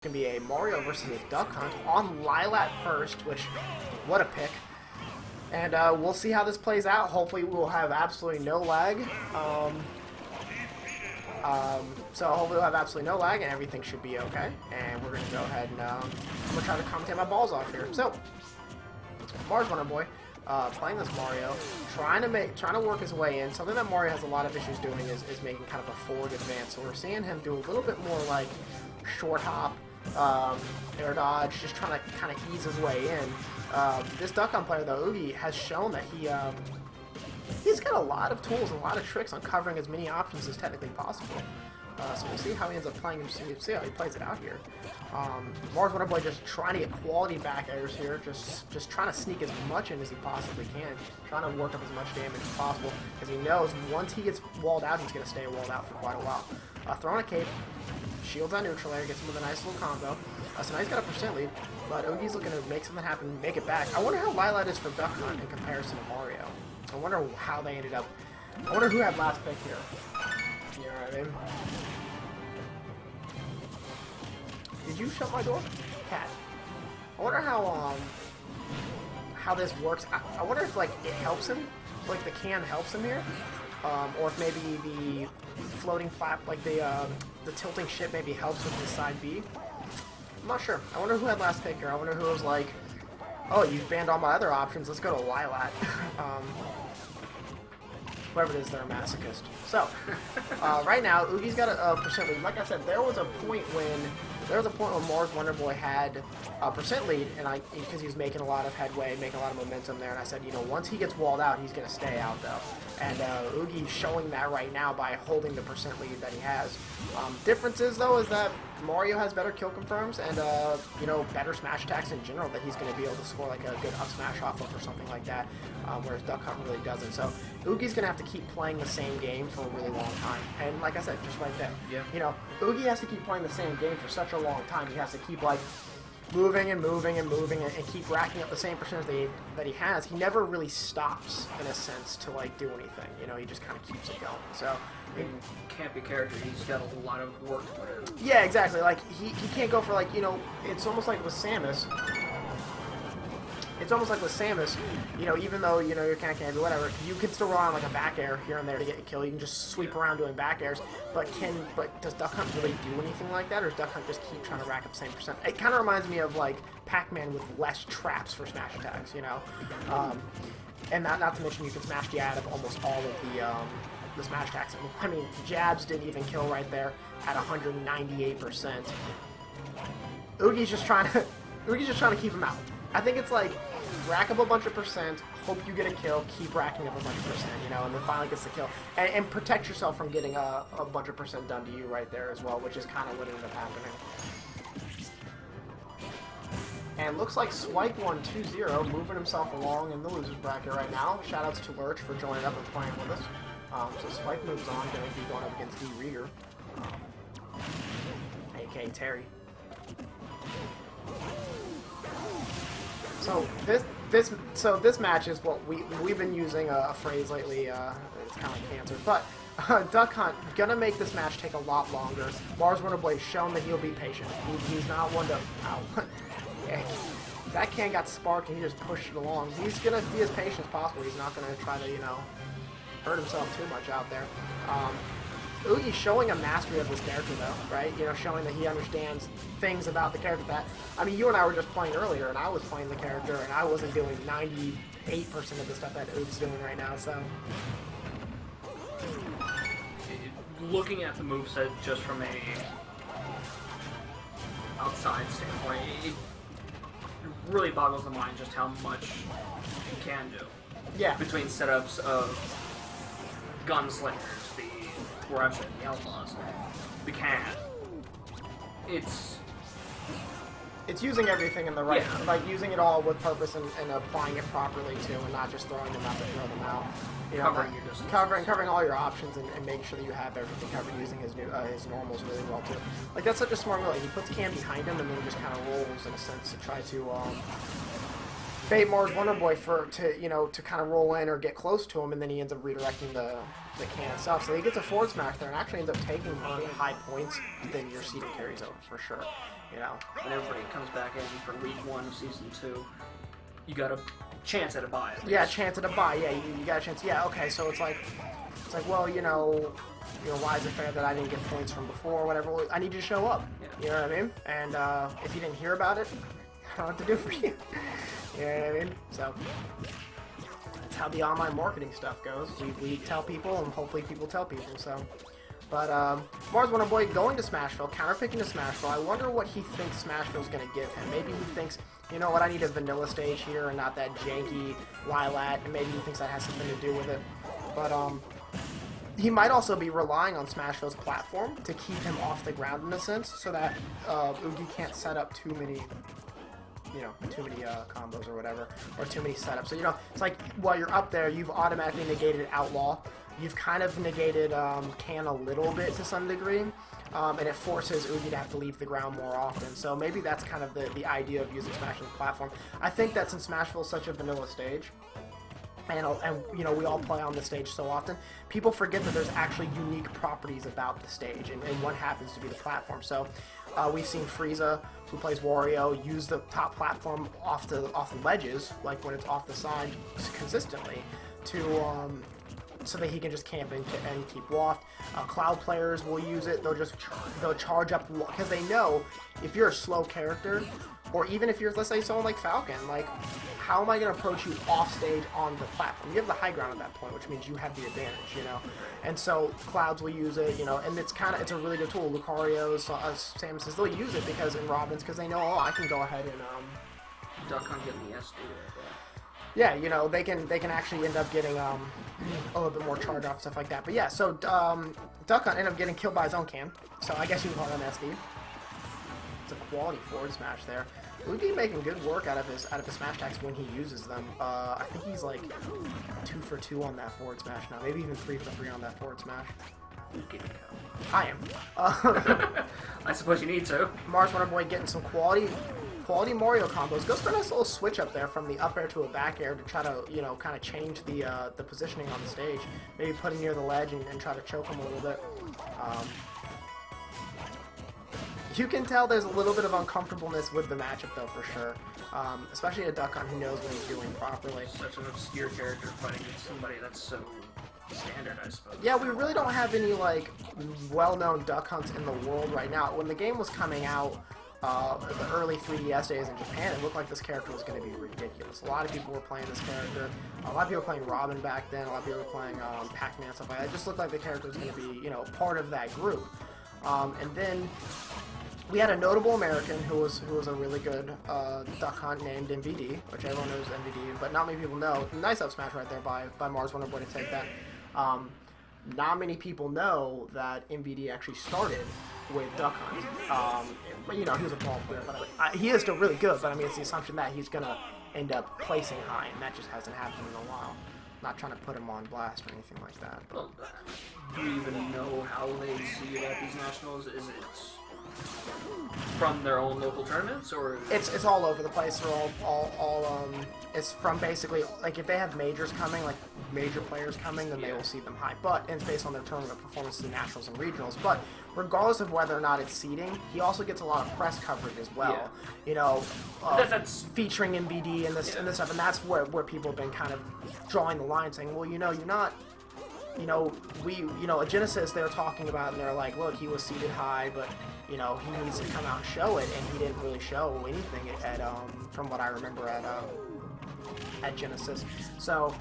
Going to be a Mario versus a Duck Hunt on Lilat first, which, what a pick. And we'll see how this plays out. Hopefully we'll have absolutely no lag. So hopefully we'll have absolutely no lag and everything should be okay. And we're going to go ahead and I'm going to try to commentate my balls off here. So, Mars Runner Boy. Playing this Mario, trying to work his way in. Something that Mario has a lot of issues doing is making kind of a forward advance. So we're seeing him do a little bit more like short hop, air dodge, just trying to kind of ease his way in. This Duck Hunt player, though, Oogy, has shown that he's got a lot of tools, a lot of tricks on covering as many options as technically possible. So we'll see how he ends up playing him, see how he plays it out here. Mars Runner Boy just trying to get quality back airs here, just trying to sneak as much in as he possibly can, trying to work up as much damage as possible, because he knows once he gets walled out, he's going to stay walled out for quite a while. Throwing a cape, shields on neutral air, gets him with a nice little combo. So now he's got a percent lead, but Oogy's looking to make something happen, make it back. I wonder how Lilat is for Duck Hunt in comparison to Mario. I wonder how they ended up. I wonder who had last pick here. You know what I mean? Did you shut my door? Cat. I wonder how this works. I wonder if like it helps him, like the can helps him here, or if maybe the floating flap, like the tilting ship, maybe helps with his side B. I'm not sure. I wonder who had last pick here. I wonder who was like, oh, you've banned all my other options. Let's go to Lilat. Whoever it is, they're a masochist. So, right now, Oogy's got a percent lead. Like I said, there was a point when Mars Wonder Boy had a percent lead, and because he was making a lot of headway, making a lot of momentum there, and I said, you know, once he gets walled out, he's going to stay out, though. And Oogy's showing that right now by holding the percent lead that he has. Difference is, though, is that Mario has better kill confirms and, you know, better smash attacks in general that he's going to be able to score, like, a good up smash off of or something like that, whereas Duck Hunt really doesn't. So, Oogy's going to have to keep playing the same game for a really long time. And, like I said, just right there. Yeah. You know, Oogy has to keep playing the same game for such a long time. He has to keep, like, moving and moving and moving and keep racking up the same percentage that he has. He never really stops, in a sense, to, like, do anything. You know, he just kind of keeps it going. So, can't be character. He's got a lot of work to put in. Yeah, exactly. Like, he can't go for, like, you know, it's almost like with Samus. It's almost like with Samus, you know, even though, you know, you're can't or whatever, you can still rely on, like, a back air here and there to get a kill. You can just sweep around doing back airs. But does Duck Hunt really do anything like that, or does Duck Hunt just keep trying to rack up the same percent? It kind of reminds me of, like, Pac-Man with less traps for smash attacks, you know? And not to mention you can smash the out of almost all of the smash attacks. I mean, jabs didn't even kill right there at 198%. Oogy's just trying to keep him out. I think it's like, rack up a bunch of percent, hope you get a kill, keep racking up a bunch of percent, you know, and then finally gets the kill. And protect yourself from getting a bunch of percent done to you right there as well, which is kind of what ended up happening. And looks like Swipe120 moving himself along in the loser's bracket right now. Shoutouts to Lurch for joining up and playing with us. So Swipe moves on, going to be going up against D. Rieger, a.k.a. Terry. So this match is what we've been using a phrase lately. It's kind of like cancer, but Duck Hunt gonna make this match take a lot longer. Mars Runner Boy shown that he'll be patient. He's not one to that can got sparked and he just pushed it along. He's gonna be as patient as possible. He's not gonna try to, you know, hurt himself too much out there. Oogy's showing a mastery of this character, though, right? You know, showing that he understands things about the character that... I mean, you and I were just playing earlier, and I was playing the character, and I wasn't doing 98% of the stuff that Oogy's doing right now, so... Looking at the moveset just from a outside standpoint, it really boggles the mind just how much he can do. Yeah. Between setups of gunslingers, the Russian, the Outlaws, the can. It's using everything in the right, like using it all with purpose and applying it properly too, and not just throwing them out to throw them out. You know, covering your distance. Covering all your options and making sure that you have everything covered, using his normals really well too. Like that's such a smart move. Like, he puts Cam behind him and then he just kind of rolls in a sense to try to bait Mars Wonder Boy to kind of roll in or get close to him, and then he ends up redirecting the the can itself. So he gets a forward smash there and actually ends up taking high points than your seeding carries over for sure. You know, when everybody comes back in for week 1 of season 2, you got a chance at a bye. Yeah, chance at a bye. Yeah, you got a chance. Yeah, okay. So it's like, well, why is it fair that I didn't get points from before or whatever? Well, I need you to show up. Yeah. You know what I mean? And if you didn't hear about it, I don't know what to do for you. You know what I mean? So that's how the online marketing stuff goes. We tell people, and hopefully people tell people. So, but MarsWB going to Smashville, counterpicking to Smashville. I wonder what he thinks Smashville's going to give him. Maybe he thinks, you know what, I need a vanilla stage here and not that janky Lilat, and maybe he thinks that has something to do with it. But he might also be relying on Smashville's platform to keep him off the ground in a sense, so that Oogy can't set up too many combos or whatever, or too many setups. So, it's like, while you're up there, you've automatically negated Outlaw. You've kind of negated Can a little bit to some degree, and it forces Oogy to have to leave the ground more often. So maybe that's kind of the idea of using Smashville's platform. I think that since Smashville is such a vanilla stage, and we all play on the stage so often, people forget that there's actually unique properties about the stage, and one happens to be the platform. So we've seen Frieza, who plays Wario, use the top platform off the ledges, like when it's off the side consistently, to so that he can just camp and keep waft. Cloud players will use it. They'll charge up, because they know if you're a slow character, or even if you're, let's say, someone like Falcon, like, how am I going to approach you off stage on the platform? You have the high ground at that point, which means you have the advantage, And so Clouds will use it, and it's a really good tool. Lucario's, Samus's, they'll use it in Robin's, because they know, I can go ahead and Duck Hunt getting the SD right there. Yeah, they can actually end up getting a little bit more charge off and stuff like that. But yeah, so Duck Hunt ended up getting killed by his own can. So I guess you can call it an SD. It's a quality forward smash there. Oogy making good work out of his smash attacks when he uses them. I think he's like 2 for 2 on that forward smash now. Maybe even 3 for 3 on that forward smash. I am. I suppose you need to. MarsWB getting some quality Mario combos. Goes for a nice little switch up there from the up air to a back air to try to, kind of change the positioning on the stage. Maybe put him near the ledge and try to choke him a little bit. You can tell there's a little bit of uncomfortableness with the matchup, though, for sure. Especially a Duck Hunt who knows what he's doing properly. Such an obscure character fighting with somebody that's so standard, I suppose. Yeah, we really don't have any, like, well-known Duck Hunts in the world right now. When the game was coming out, the early 3DS days in Japan, it looked like this character was going to be ridiculous. A lot of people were playing this character. A lot of people were playing Robin back then. A lot of people were playing Pac-Man, stuff like that. It just looked like the character was going to be, part of that group. And then we had a notable American who was a really good Duck Hunt named MVD, which everyone knows MVD, but not many people know. Nice up smash right there by MarsWB to take that. Not many people know that MVD actually started with Duck Hunt. But he was a ball player, but he is still really good. But I mean, it's the assumption that he's gonna end up placing high, and that just hasn't happened in a while. Not trying to put him on blast or anything like that. But. Well, do you even know how they see it at these nationals? Is it from their own local tournaments, or it's all over the place? They're all it's from basically, like, if they have majors coming, like major players coming, then they will see them high. But it's based on their tournament performances in nationals and regionals. But regardless of whether or not it's seeding, he also gets a lot of press coverage as well. Yeah. That's featuring MVD and this and this stuff, and that's where people have been kind of drawing the line, saying, well, you're not. A Genesis they're talking about, and they're like, look, he was seated high, but, he needs to come out and show it, and he didn't really show anything at from what I remember at Genesis. So,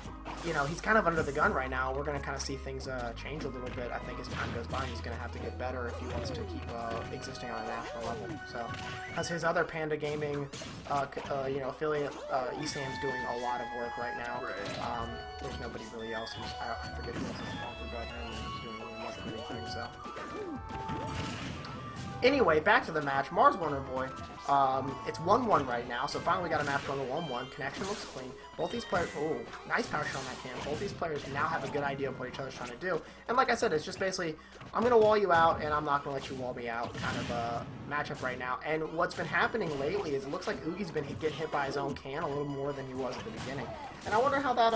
he's kind of under the gun right now. We're going to kind of see things change a little bit, I think, as time goes by. He's going to have to get better if he wants to keep existing on a national level. So, because his other Panda Gaming, affiliate, ESAM's doing a lot of work right now. Right. There's nobody really else who's, I forget who else is sponsored by him, who's doing really much of anything, so. Anyway, back to the match. MarsWB, it's 1-1 right now, so finally we got a match going to 1-1. Connection looks clean. Both these players, nice power shot on that can. Both these players now have a good idea of what each other's trying to do. And like I said, it's just basically, I'm going to wall you out, and I'm not going to let you wall me out kind of a matchup right now. And what's been happening lately is it looks like Oogy's been getting hit by his own can a little more than he was at the beginning. And I wonder how that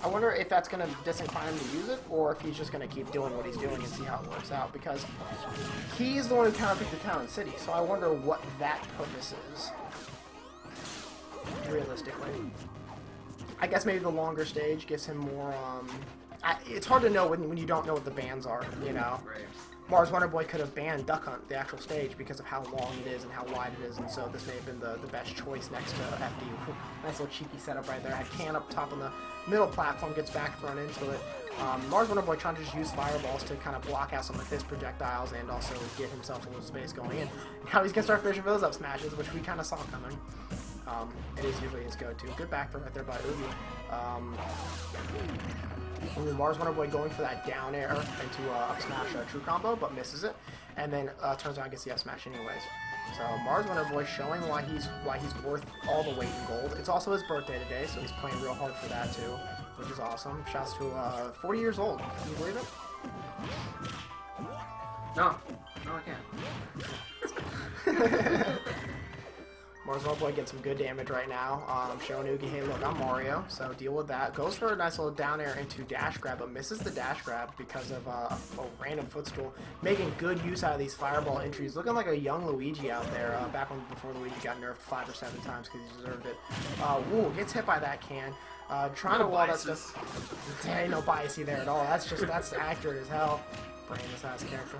I wonder if that's going to disincline him to use it, or if he's just going to keep doing what he's doing and see how it works out, because he's the one who counterpicked the town and city, so I wonder what that purpose is, realistically. I guess maybe the longer stage gives him more, it's hard to know when you don't know what the bans are, you know? Right. Mars Wonder Boy could have banned Duck Hunt, the actual stage, because of how long it is and how wide it is, and so this may have been the best choice next to FD. Nice little cheeky setup right there. Had Can up top on the middle platform, gets back thrown into it. Mars Wonder Boy trying to just use fireballs to kind of block out some of his projectiles and also give himself a little space going in. Now he's going to start fishing for those up smashes, which we kind of saw coming. It is usually his go-to. Good back throw right there by Oogy. Mars Wonder Boy going for that down air into up smash true combo, but misses it, and then turns around and gets the up smash anyways. So Mars Wonder Boy showing why he's worth all the weight in gold. It's also his birthday today, so he's playing real hard for that too, which is awesome. Shouts to 40 years old. Can you believe it? No, I can't. Mars Wonder Boy gets some good damage right now. Showing Oogy, hey look, I'm Mario, so deal with that. Goes for a nice little down air into dash grab, but misses the dash grab because of a random footstool. Making good use out of these fireball entries. Looking like a young Luigi out there, before Luigi got nerfed 5 or 7 times because he deserved it. Woo, gets hit by that can. Trying to wall that stuff. There ain't no biasy there at all. That's accurate as hell. Brainless ass character.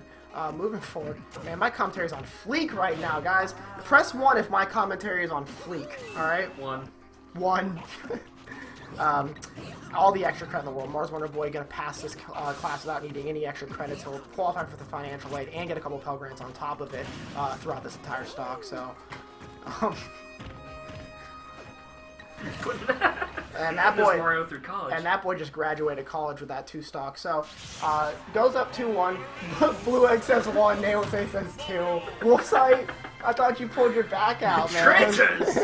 Moving forward, man, my commentary is on fleek right now, guys. Press 1 if my commentary is on fleek. All right. 1. All the extra credit in the world. Mars Wonder Boy gonna pass this class without needing any extra credits. He'll qualify for the financial aid and get a couple Pell Grants on top of it throughout this entire stock. So. And that boy, Mario through college. And that boy just graduated college with that 2 stock. So, goes up 2-1. Blue Egg says 1. Nail says 2. Wolfsight, I thought you pulled your back out, man. Traitors!